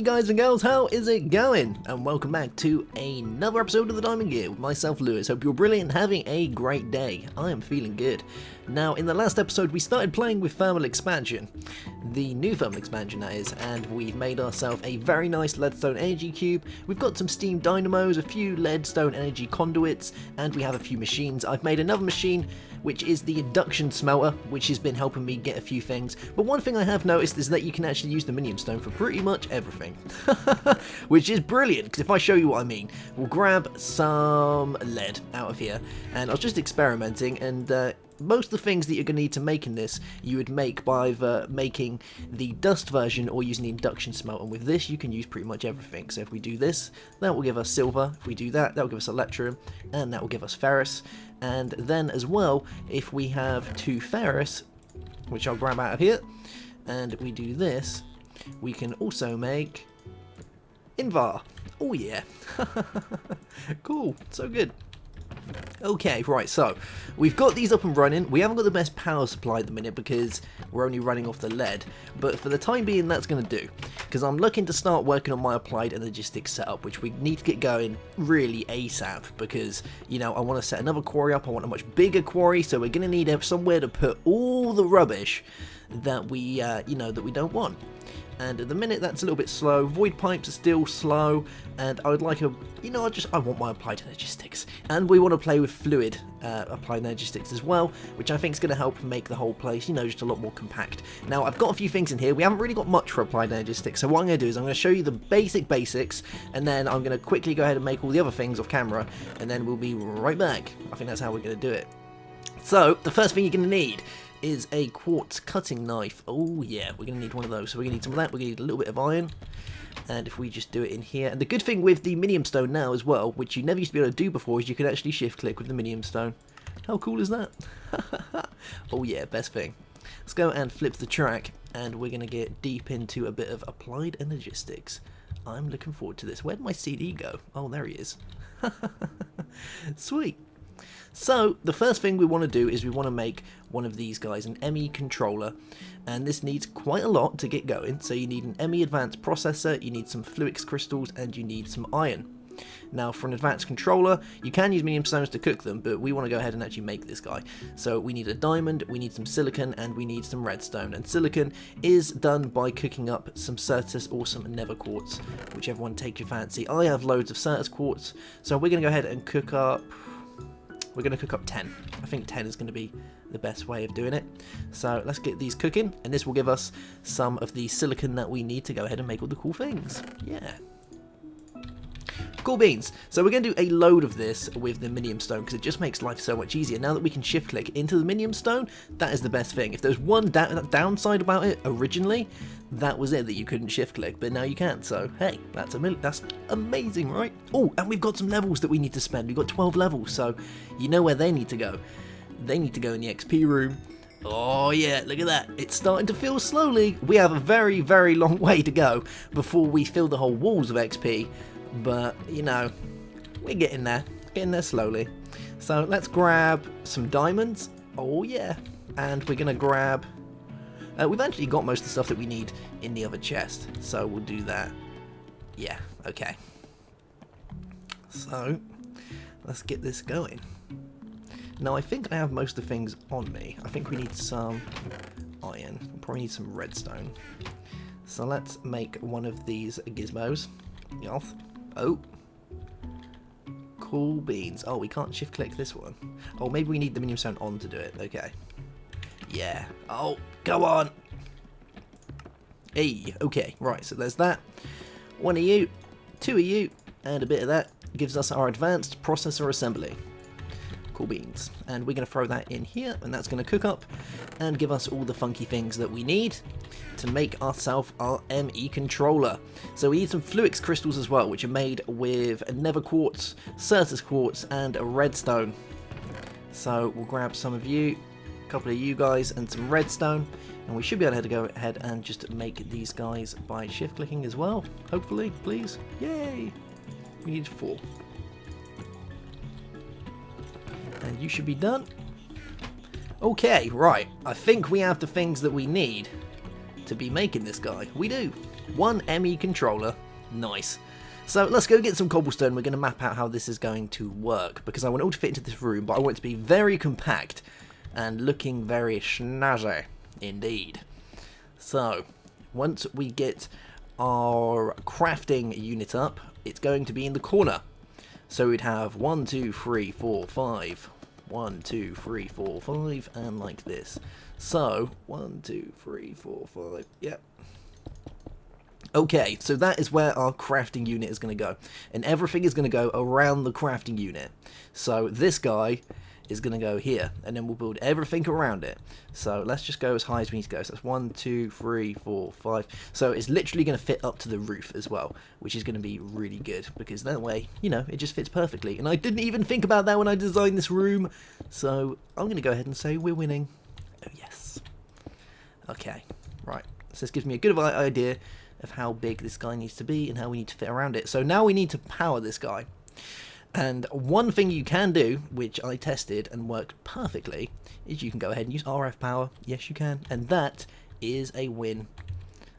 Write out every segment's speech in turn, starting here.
Hey guys and girls, how is it going? And welcome back to another episode of the Diamond Gear with myself, Lewis. Hope you're brilliant and having a great day. I am feeling good. Now, in the last episode, we started playing with thermal expansion. The new thermal expansion, that is, and we've made ourselves a very nice leadstone energy cube. We've got some steam dynamos, a few leadstone energy conduits, and we have a few machines. I've made another machine, which is the induction smelter, which has been helping me get a few things. But one thing I have noticed is that you can actually use the minium stone for pretty much everything. Which is brilliant, because if I show you what I mean, we'll grab some lead out of here. And I was just experimenting, and most of the things that you're going to need to make in this, you would make by either making the dust version or using the induction smelter. And with this, you can use pretty much everything. So if we do this, that will give us silver. If we do that, that will give us electrum, and that will give us ferrous. And then as well, if we have 2 ferrous, which I'll grab out of here, and we do this, we can also make Invar. Oh yeah. Cool, so good. Okay, right, so we've got these up and running. We haven't got the best power supply at the minute because we're only running off the lead, but for the time being that's going to do, because I'm looking to start working on my applied energistics setup, which we need to get going really ASAP, because, you know, I want to set another quarry up. I want a much bigger quarry, so we're going to need somewhere to put all the rubbish that we, you know, that we don't want. And at the minute that's a little bit slow. Void pipes are still slow, and I would like a, you know, I want my applied energistics. And we want to play with fluid applied energistics as well, which I think is going to help make the whole place, you know, just a lot more compact. Now I've got a few things in here. We haven't really got much for applied energistics, so what I'm going to do is I'm going to show you the basics, and then I'm going to quickly go ahead and make all the other things off camera, and then we'll be right back. I think that's how we're going to do it. So the first thing you're going to need is a quartz cutting knife. Oh yeah, we're going to need one of those. So we're going to need some of that. We're going to need a little bit of iron. And if we just do it in here. And the good thing with the minium stone now as well, which you never used to be able to do before, is you can actually shift click with the minium stone. How cool is that? Oh yeah, best thing. Let's go and flip the track, and we're going to get deep into a bit of applied energistics. I'm looking forward to this. Where'd my CD go? Oh, there he is. Sweet. So the first thing we want to do is we want to make one of these guys, an ME controller, and this needs quite a lot to get going. So you need an ME advanced processor, you need some fluix crystals, and you need some iron. Now for an advanced controller, you can use medium stones to cook them, but we want to go ahead and actually make this guy. So we need a diamond, we need some silicon, and we need some redstone. And silicon is done by cooking up some Certus or some nether quartz, whichever one takes your fancy. I have loads of Certus quartz, so we're going to go ahead and cook up... We're going to cook up 10. I think 10 is going to be the best way of doing it. So let's get these cooking, and this will give us some of the silicon that we need to go ahead and make all the cool things. Yeah. Cool beans. So we're going to do a load of this with the minium stone because it just makes life so much easier. Now that we can shift click into the minium stone, that is the best thing. If there's one downside about it originally, that was it, that you couldn't shift click, but now you can. So hey, that's amazing, right? Oh, and we've got some levels that we need to spend. We've got 12 levels, so you know where they need to go. They need to go in the XP room. Oh yeah, look at that. It's starting to fill slowly. We have a very, very long way to go before we fill the whole walls of XP. But, you know, we're getting there slowly. So let's grab some diamonds. Oh yeah. And we're going to grab... we've actually got most of the stuff that we need in the other chest. So we'll do that. Yeah, okay. So, let's get this going. Now I think I have most of the things on me. I think we need some iron. We'll probably need some redstone. So let's make one of these gizmos. Yes. Oh. Cool beans. Oh, we can't shift click this one. Oh, maybe we need the minium stone on to do it. Okay. Yeah. Oh, go on. Hey, okay. Right, so there's that. 1 of you, 2 of you, and a bit of that gives us our advanced processor assembly. Cool beans. And we're going to throw that in here, and that's going to cook up and give us all the funky things that we need to make ourselves our ME controller. So we need some fluix crystals as well, which are made with a nether quartz, Certus quartz, and a redstone. So we'll grab some of you, a couple of you guys, and some redstone, and we should be able to go ahead and just make these guys by shift clicking as well. Hopefully, please. Yay! We need 4. And you should be done. Okay, right. I think we have the things that we need to be making this guy. We do. One ME controller. Nice. So let's go get some cobblestone. We're going to map out how this is going to work, because I want it all to fit into this room, but I want it to be very compact and looking very snazzy indeed. So once we get our crafting unit up, it's going to be in the corner. So we'd have 1, 2, 3, 4, 5. 1, 2, 3, 4, 5, and like this. So 1, 2, 3, 4, 5. Yep. Okay, so that is where our crafting unit is going to go. And everything is going to go around the crafting unit. So this guy is going to go here, and then we'll build everything around it. So let's just go as high as we need to go. So that's 1, 2, 3, 4, 5. So it's literally going to fit up to the roof as well, which is going to be really good, because that way, you know, it just fits perfectly. And I didn't even think about that when I designed this room. So I'm going to go ahead and say we're winning. Oh, yes. Okay, right. So this gives me a good idea of how big this guy needs to be and how we need to fit around it. So now we need to power this guy. And one thing you can do, which I tested and worked perfectly, is you can go ahead and use RF power. Yes, you can. And that is a win.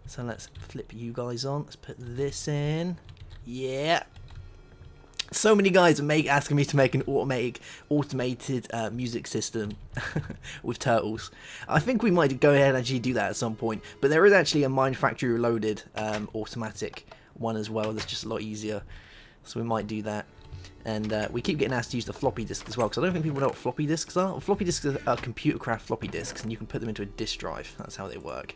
So let's flip you guys on. Let's put this in. Yeah. So many guys are asking me to make an automated music system with turtles. I think we might go ahead and actually do that at some point. But there is actually a Mine Factory Reloaded automatic one as well. That's just a lot easier. So we might do that. And we keep getting asked to use the floppy disk as well, because I don't think people know what floppy disks are. Floppy disks are computer craft floppy disks, and you can put them into a disk drive. That's how they work.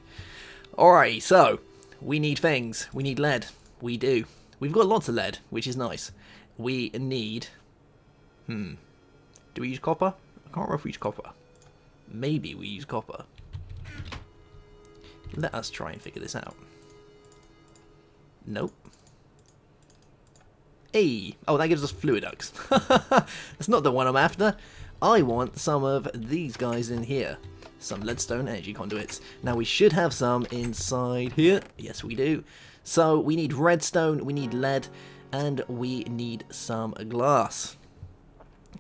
Alright, so we need things. We need lead. We do. We've got lots of lead, which is nice. We need... Do we use copper? I can't remember if we use copper. Maybe we use copper. Let us try and figure this out. Nope. Hey! Oh, that gives us fluidux. That's not the one I'm after. I want some of these guys in here. Some leadstone energy conduits. Now we should have some inside here. Yes, we do. So we need redstone, we need lead, and we need some glass.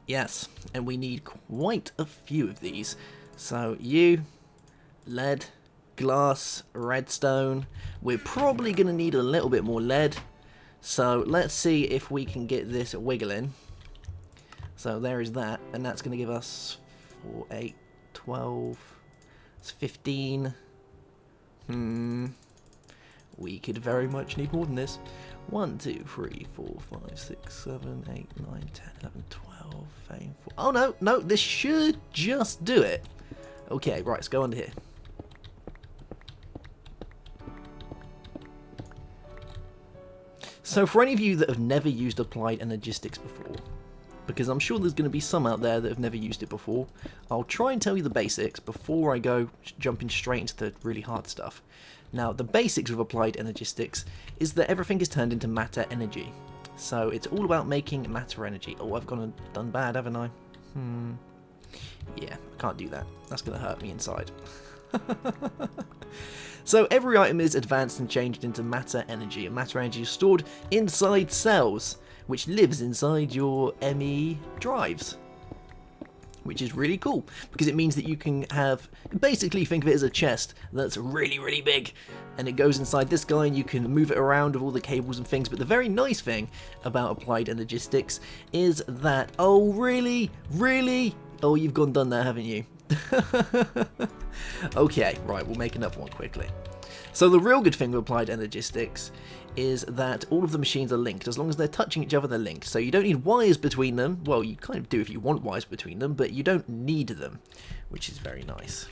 Yes, and we need quite a few of these. So you, lead, glass, redstone. We're probably going to need a little bit more lead. So let's see if we can get this wiggling. So there is that, and that's going to give us 4, 8, 12, it's 15. We could very much need more than this. 1, 2, 3, 4, 5, 6, 7, 8, 9, 10, 11, 12, 13, 14. Oh no, this should just do it. Okay, right, let's go under here. So for any of you that have never used Applied Energistics before, because I'm sure there's going to be some out there that have never used it before, I'll try and tell you the basics before I go jumping straight into the really hard stuff. Now, the basics of Applied Energistics is that everything is turned into matter energy. So it's all about making matter energy. Oh, I've done bad, haven't I? Yeah, I can't do that. That's going to hurt me inside. So every item is advanced and changed into matter energy, and matter energy is stored inside cells, which lives inside your ME drives, which is really cool, because it means that you can have, basically think of it as a chest that's really, really big, and it goes inside this guy, and you can move it around with all the cables and things. But the very nice thing about Applied Energistics is that, oh really, oh, you've gone done that, haven't you? Okay, right, we'll make another one quickly. So the real good thing with Applied Energistics is that all of the machines are linked. As long as they're touching each other, they're linked. So you don't need wires between them. Well, you kind of do if you want wires between them, but you don't need them, which is very nice.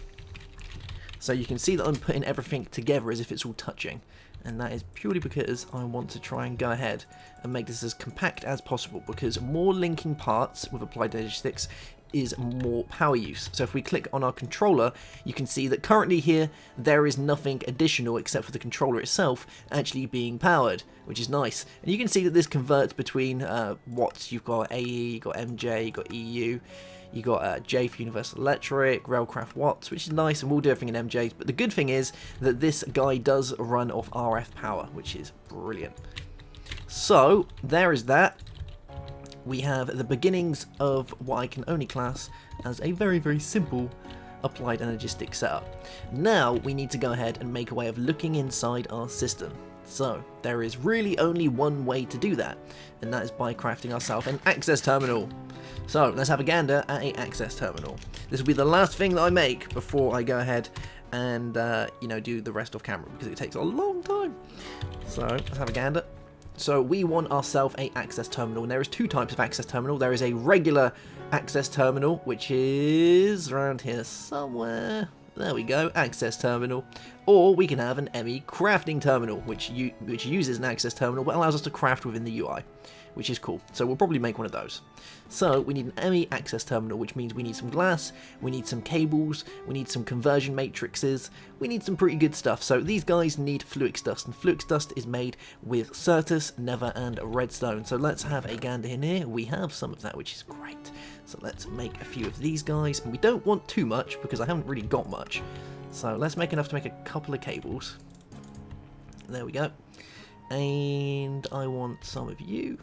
So you can see that I'm putting everything together as if it's all touching, and that is purely because I want to try and go ahead and make this as compact as possible, because more linking parts with Applied Energistics is more power use. So if we click on our controller, you can see that currently here there is nothing additional except for the controller itself actually being powered, which is nice. And you can see that this converts between watts. You've got AE, you've got MJ, you've got EU, you got J for Universal Electric, Railcraft watts, which is nice, and we'll do everything in MJs. But the good thing is that this guy does run off RF power, which is brilliant. So there is that. We have the beginnings of what I can only class as a very, very simple Applied Energistics setup. Now we need to go ahead and make a way of looking inside our system. So there is really only one way to do that, and that is by crafting ourselves an access terminal. So let's have a gander at a access terminal. This will be the last thing that I make before I go ahead and you know, do the rest off camera, because it takes a long time. So let's have a gander. So we want ourselves a access terminal, and there is two types of access terminal. There is a regular access terminal, which is around here somewhere. There we go, access terminal. Or we can have an ME crafting terminal, which uses an access terminal but allows us to craft within the UI, which is cool. So we'll probably make one of those. So we need an ME access terminal, which means we need some glass, we need some cables, we need some conversion matrices, we need some pretty good stuff. So these guys need fluix dust, and fluix dust is made with Certus, Nether, and redstone. So let's have a gander in here. We have some of that, which is great. So let's make a few of these guys, and we don't want too much because I haven't really got much. So let's make enough to make a couple of cables. There we go. And I want some of you.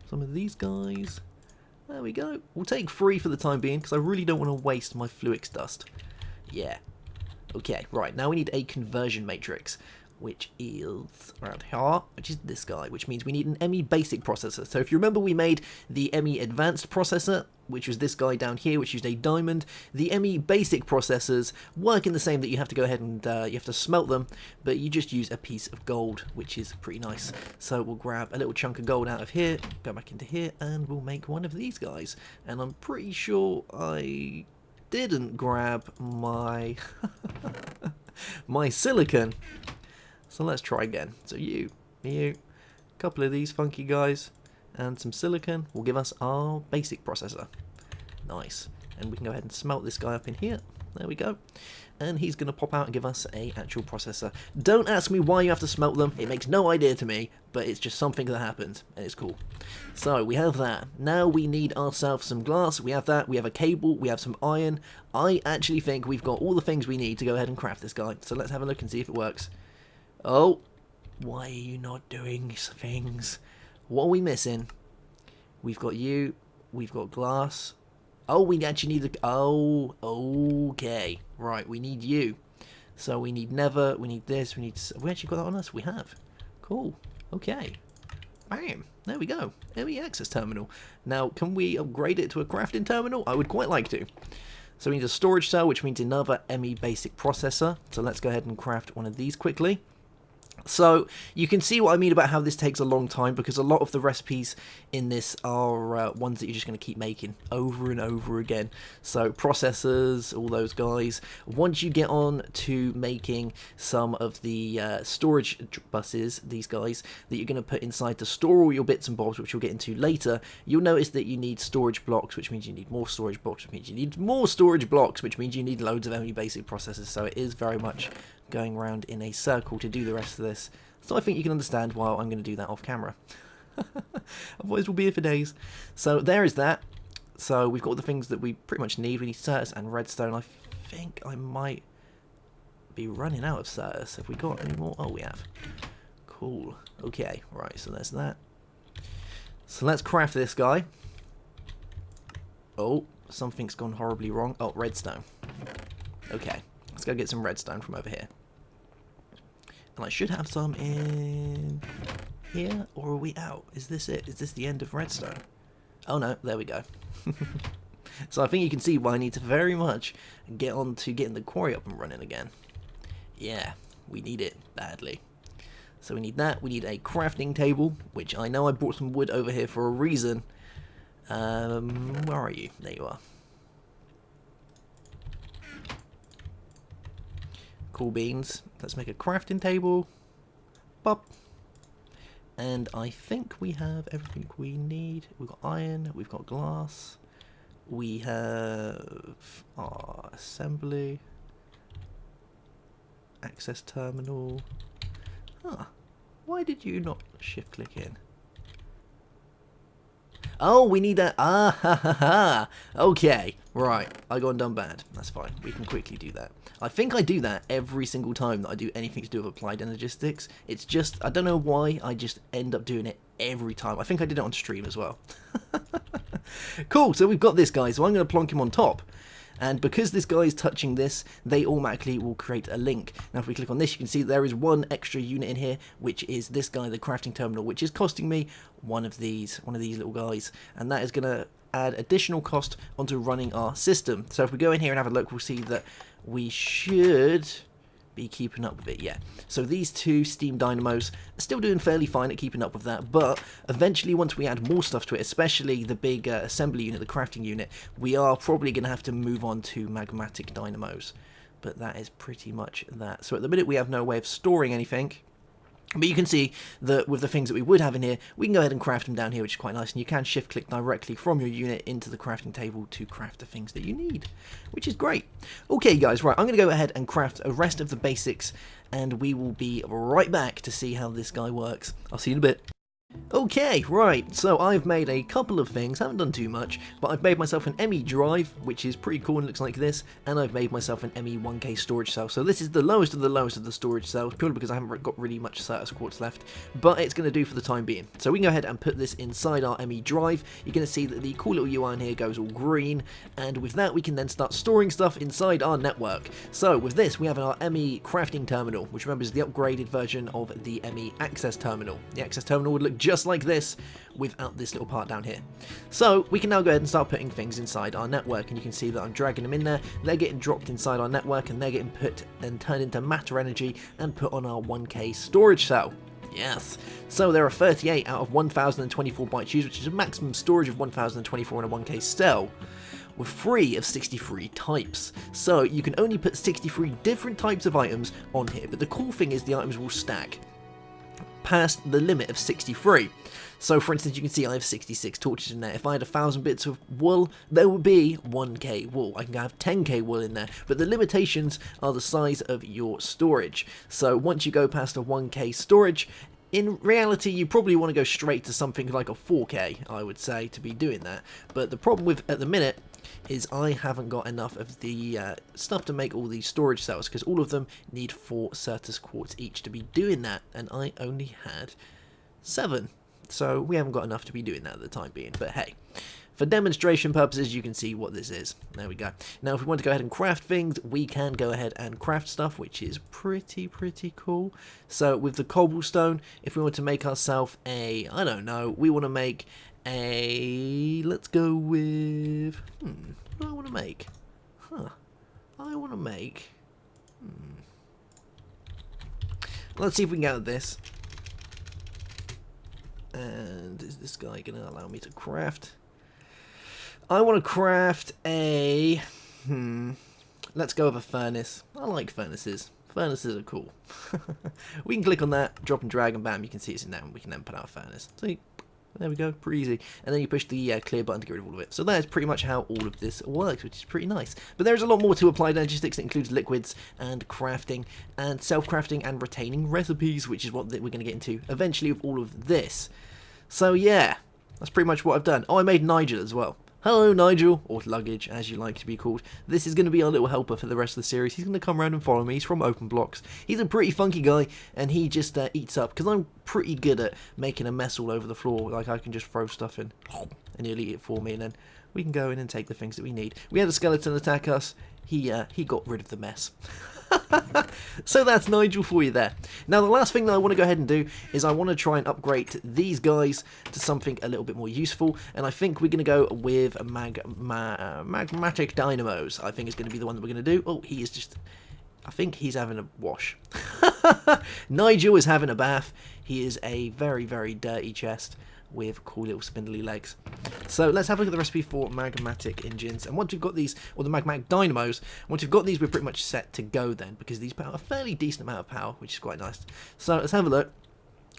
Some of these guys. There we go. We'll take 3 for the time being because I really don't want to waste my fluix dust. Yeah. Okay, right. Now we need a conversion matrix, which is around here, which is this guy, which means we need an ME basic processor. So if you remember, we made the ME advanced processor, which was this guy down here, which used a diamond. The ME basic processors work in the same that you have to go ahead and you have to smelt them, but you just use a piece of gold, which is pretty nice. So we'll grab a little chunk of gold out of here, go back into here, and we'll make one of these guys. And I'm pretty sure I didn't grab my my silicon. So let's try again. So you, a couple of these funky guys, and some silicon will give us our basic processor. Nice. And we can go ahead and smelt this guy up in here. There we go. And he's going to pop out and give us a actual processor. Don't ask me why you have to smelt them. It makes no idea to me, but it's just something that happens, and it's cool. So we have that. Now we need ourselves some glass. We have that. We have a cable. We have some iron. I actually think we've got all the things we need to go ahead and craft this guy. So let's have a look and see if it works. Oh, why are you not doing things? What are we missing? We've got you. We've got glass. Oh, we actually need the... Oh, okay. Right, we need you. So we need Nether. We need this. We actually got that on us? We have. Cool. Okay. Bam. There we go. ME access terminal. Now, can we upgrade it to a crafting terminal? I would quite like to. So we need a storage cell, which means another ME basic processor. So let's go ahead and craft one of these quickly. So you can see what I mean about how this takes a long time, because a lot of the recipes in this are ones that you're just going to keep making over and over again. So processors, all those guys. Once you get on to making some of the storage buses, these guys, that you're going to put inside to store all your bits and bobs, which we'll get into later, you'll notice that you need storage blocks, which means you need more storage blocks, which means you need more storage blocks, which means you need loads of ME basic processors. So it is very much going around in a circle to do the rest of this. So I think you can understand why I'm going to do that off camera. Otherwise we'll be here for days. So there is that. So we've got all the things that we pretty much need. We need Certus and redstone. I think I might be running out of Certus. Have we got any more? Oh, we have. Cool. Okay, right, so there's that. So let's craft this guy. Oh, something's gone horribly wrong. Oh, redstone. Okay, let's go get some redstone from over here. And I should have some in here, or are we out? Is this it? Is this the end of redstone? Oh no, there we go. So I think you can see why I need to very much get on to getting the quarry up and running again. Yeah, we need it badly. So we need that. We need a crafting table, which I know I brought some wood over here for a reason. Where are you? There you are. Cool beans. Let's make a crafting table. Pop. And I think we have everything we need. We've got iron, we've got glass, we have our assembly, access terminal. Huh. Why did you not shift click in? Oh, we need that. Ah, ha, ha, ha. Okay, right. I got done bad. That's fine. We can quickly do that. I think I do that every single time that I do anything to do with applied energistics. It's just, I don't know why, I just end up doing it every time. I think I did it on stream as well. Cool, so we've got this guy, so I'm going to plonk him on top. And because this guy is touching this, they automatically will create a link. Now if we click on this, you can see there is one extra unit in here, which is this guy, the crafting terminal, which is costing me one of these little guys, and that is going to add additional cost onto running our system. So if we go in here and have a look, we'll see that we should be keeping up with it. Yeah, so these two steam dynamos are still doing fairly fine at keeping up with that, but eventually once we add more stuff to it, especially the big assembly unit, the crafting unit, we are probably going to have to move on to magmatic dynamos. But that is pretty much that. So at the minute we have no way of storing anything, but you can see that with the things that we would have in here, we can go ahead and craft them down here, which is quite nice. And you can shift click directly from your unit into the crafting table to craft the things that you need, which is great. Okay guys, right, I'm going to go ahead and craft the rest of the basics, and we will be right back to see how this guy works. I'll see you in a bit. Okay, right, so I've made a couple of things, haven't done too much, but I've made myself an ME drive, which is pretty cool and looks like this, and I've made myself an ME 1K storage cell. So this is the lowest of the storage cells, purely because I haven't got really much Certus quartz left, but it's going to do for the time being. So we can go ahead and put this inside our ME drive. You're going to see that the cool little UI in here goes all green, and with that we can then start storing stuff inside our network. So with this we have our ME crafting terminal, which remember is the upgraded version of the ME access terminal. The access terminal would look just like this without this little part down here. So we can now go ahead and start putting things inside our network, and you can see that I'm dragging them in there. They're getting dropped inside our network, and they're getting put and turned into matter energy and put on our 1K storage cell. Yes, so there are 38 out of 1024 bytes used, which is a maximum storage of 1024 in a 1K cell, with 3 of 63 types. So you can only put 63 different types of items on here, but the cool thing is the items will stack past the limit of 63. So for instance, you can see I have 66 torches in there. If I had 1,000 bits of wool, there would be 1K wool. I can have 10K wool in there, but the limitations are the size of your storage. So once you go past a 1K storage, in reality you probably want to go straight to something like a 4K, I would say, to be doing that. But the problem with at the minute is I haven't got enough of the stuff to make all these storage cells, because all of them need 4 Certus quartz each to be doing that, and I only had 7. So we haven't got enough to be doing that at the time being, but hey, for demonstration purposes you can see what this is. There we go. Now if we want to go ahead and craft things, we can go ahead and craft stuff, which is pretty cool. So with the cobblestone, if we want to make ourselves a, I don't know, we want to make a, let's go with, what do I want to make? I want to make, let's see if we can get out of this. And is this guy going to allow me to craft? I want to craft a, let's go with a furnace. I like furnaces. Furnaces are cool. We can click on that, drop and drag, and bam, you can see it's in there, and we can then put out a furnace. See? There we go, pretty easy. And then you push the clear button to get rid of all of it. So that is pretty much how all of this works, which is pretty nice. But there's a lot more to Applied Energistics. It includes liquids and crafting and self-crafting and retaining recipes, which is what we're going to get into eventually with all of this. So yeah, that's pretty much what I've done. Oh, I made Nigel as well. Hello Nigel, or Luggage as you like to be called. This is going to be our little helper for the rest of the series. He's going to come around and follow me. He's from Open Blocks. He's a pretty funky guy, and he just eats up, because I'm pretty good at making a mess all over the floor. Like, I can just throw stuff in and he'll eat it for me, and then we can go in and take the things that we need. We had a skeleton attack us. He got rid of the mess. So that's Nigel for you there. Now the last thing that I want to go ahead and do is I want to try and upgrade these guys to something a little bit more useful, and I think we're going to go with magmatic dynamos. I think is going to be the one that we're going to do. Oh, he is just, I think he's having a wash. Nigel is having a bath. He is a very dirty chest with cool little spindly legs. So let's have a look at the recipe for magmatic engines, and once we've got these, or the magmatic dynamos, once we've got these we're pretty much set to go then, because these power a fairly decent amount of power, which is quite nice. So let's have a look.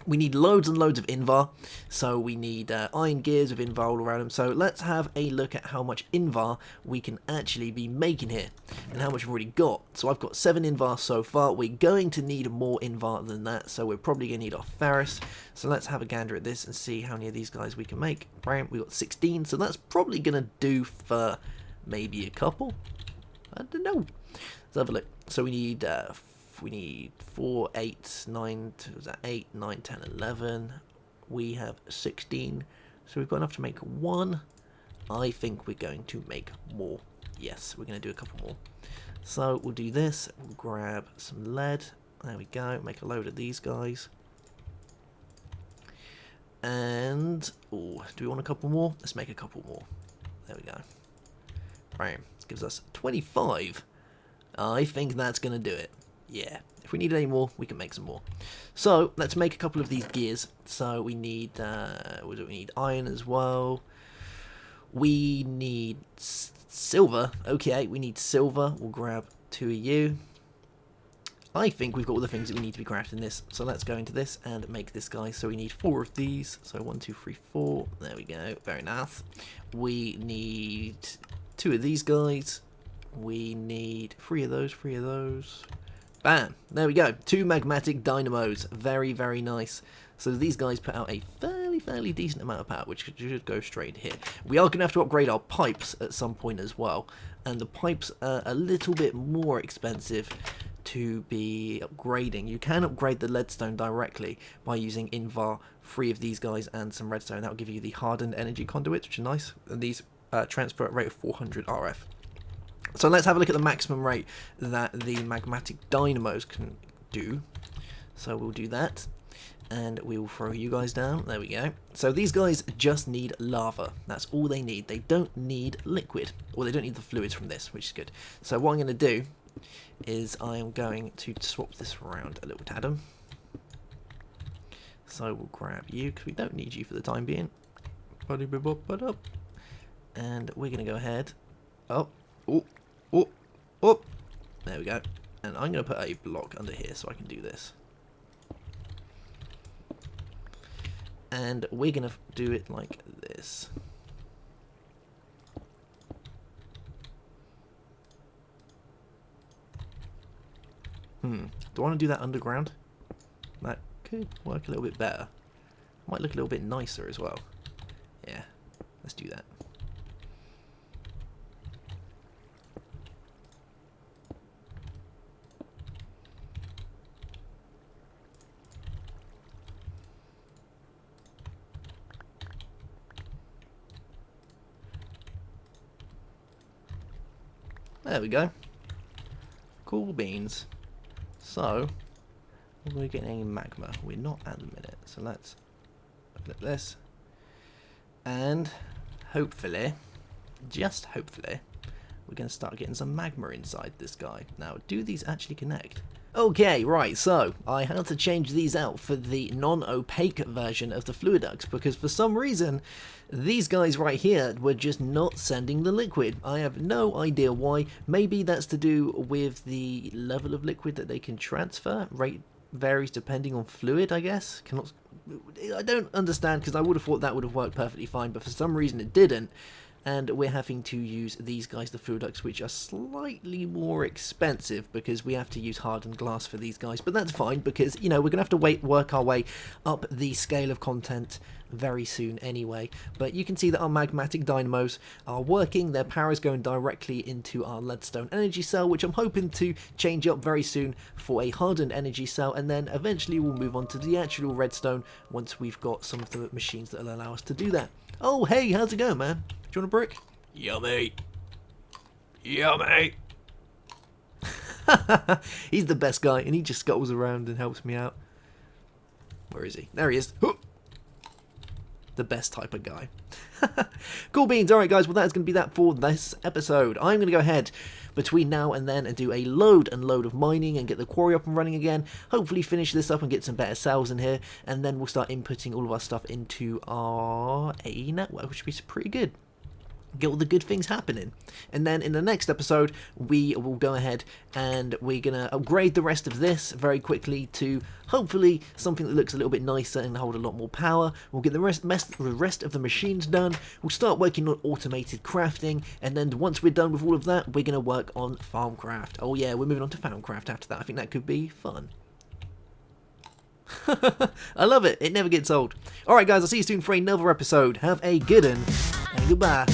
We need loads and loads of Invar, so we need iron gears with Invar all around them. So let's have a look at how much Invar we can actually be making here, and how much we've already got. So I've got 7 Invar so far. We're going to need more Invar than that, so we're probably going to need our ferrous. So let's have a gander at this and see how many of these guys we can make. We've got 16, so that's probably going to do for maybe a couple. I don't know. Let's have a look. So we need 4, 8, 9, was that 8, 9, 10, 11. We have 16. So we've got enough to make 1. I think we're going to make more. Yes, we're going to do a couple more. So we'll do this. We'll grab some lead. There we go. Make a load of these guys. And, oh, do we want a couple more? Let's make a couple more. There we go. Right, this gives us 25. I think that's going to do it. Yeah, if we need any more, we can make some more. So, let's make a couple of these gears. So, we need, what do we need? Iron as well. We need silver. Okay, we need silver. We'll grab 2 of you. I think we've got all the things that we need to be crafting this. So let's go into this and make this guy. So we need 4 of these. So 1, 2, 3, 4. There we go. Very nice. We need 2 of these guys. We need 3 of those. 3 of those. Bam. There we go. 2 magmatic dynamos. Very, very nice. So these guys put out a fairly decent amount of power, which should go straight here. We are going to have to upgrade our pipes at some point as well. And the pipes are a little bit more expensive to be upgrading. You can upgrade the leadstone directly by using Invar, 3 of these guys and some redstone. That will give you the hardened energy conduits, which are nice, and these transfer at a rate of 400 RF. So let's have a look at the maximum rate that the magmatic dynamos can do. So we'll do that, and we will throw you guys down. There we go. So these guys just need lava. That's all they need. They don't need liquid, or they don't need the fluids from this, which is good. So what I'm going to do is I am going to swap this around a little tad. So we'll grab you, because we don't need you for the time being. And we're going to go ahead. Oh. There we go. And I'm going to put a block under here so I can do this. And we're going to do it like this. Do I want to do that underground? That could work a little bit better. Might look a little bit nicer as well. Yeah, let's do that. There we go. Cool beans. So, we're getting magma. We're not at the minute. So let's look at this. And hopefully, just hopefully, we're going to start getting some magma inside this guy. Now, do these actually connect? Okay, right, so I had to change these out for the non-opaque version of the Fluiducts because for some reason these guys right here were just not sending the liquid. I have no idea why. Maybe that's to do with the level of liquid that they can transfer. Rate varies depending on fluid, I guess. I don't understand, because I would have thought that would have worked perfectly fine, but for some reason it didn't. And we're having to use these guys, the Fluiducts, which are slightly more expensive because we have to use hardened glass for these guys. But that's fine because, you know, we're going to have to work our way up the scale of content very soon anyway. But you can see that our magmatic dynamos are working. Their power is going directly into our leadstone energy cell, which I'm hoping to change up very soon for a hardened energy cell. And then eventually we'll move on to the actual redstone once we've got some of the machines that will allow us to do that. Oh, hey, how's it going, man? Do you want a brick? Yummy. Yummy. He's the best guy, and he just scuttles around and helps me out. Where is he? There he is. The best type of guy. Cool beans. Alright, guys, well, that is going to be that for this episode. I'm going to go ahead between now and then and do a load of mining and get the quarry up and running again. Hopefully finish this up and get some better cells in here, and then we'll start inputting all of our stuff into our AE network, which should be pretty good. Get all the good things happening. And then in the next episode we will go ahead and we're gonna upgrade the rest of this very quickly to hopefully something that looks a little bit nicer and hold a lot more power. We'll get the rest of the machines done. We'll start working on automated crafting, and then once we're done with all of that, we're gonna work on farmcraft. Oh yeah, we're moving on to farmcraft after that. I think that could be fun. I love it. It never gets old. Alright guys, I'll see you soon for another episode. Have a good one, and goodbye.